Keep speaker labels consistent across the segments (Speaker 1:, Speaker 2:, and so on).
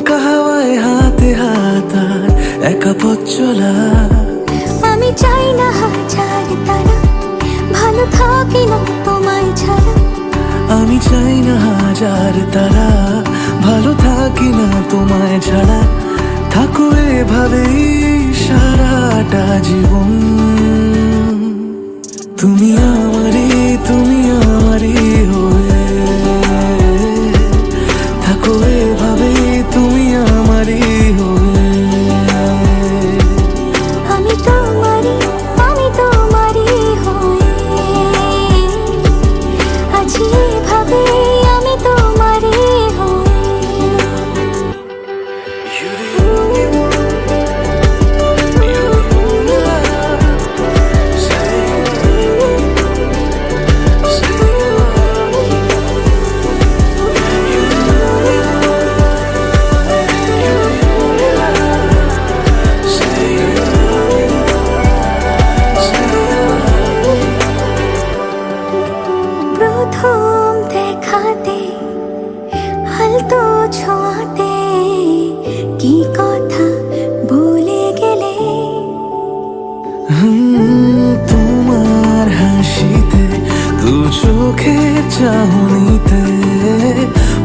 Speaker 1: দমকা হাওয়ায় হাতে হাত আর একা পথ চলা।
Speaker 2: আমি চাই না হাজার তারা, ভালো থাকি না তোমায় ছাড়া।
Speaker 1: আমি চাই না হাজার তারা, ভালো থাকি না তোমায় ছাড়া। থাকো এভাবেই সারাটা জীবন। তুমি আমারই, তুমি আমারই হয়ে থাকো এভাবেই, তুমি আমারই হয়ে।
Speaker 2: আমি তোমারই, আমি তোমারই হয়ে আছি এভাবে, আমি তোমারই হয়ে। প্রথম দেখাতে হালতো ছোঁয়াতে কি কথা বলে গেলে।
Speaker 1: তোমার হাসিতে, দু চোখের চাহনিতে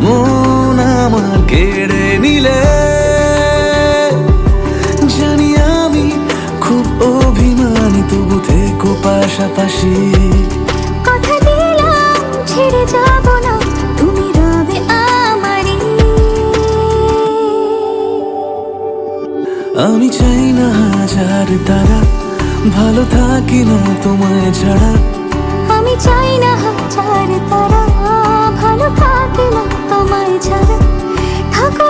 Speaker 1: মন আমার কেড়ে নিলে। জানি আমি খুব অভিমানী, তবু থেকো পাশাপাশি।
Speaker 2: কথা দিলাম ছেড়ে যাব না, তুমি রবে আমারই।
Speaker 1: আমি চাই না হাজার তারা, ভালো থাকি না তোমায় ছাড়া।
Speaker 2: আমি চাই না হাজার তারা, ভালো থাকি না তোমায় ছাড়া। থাকো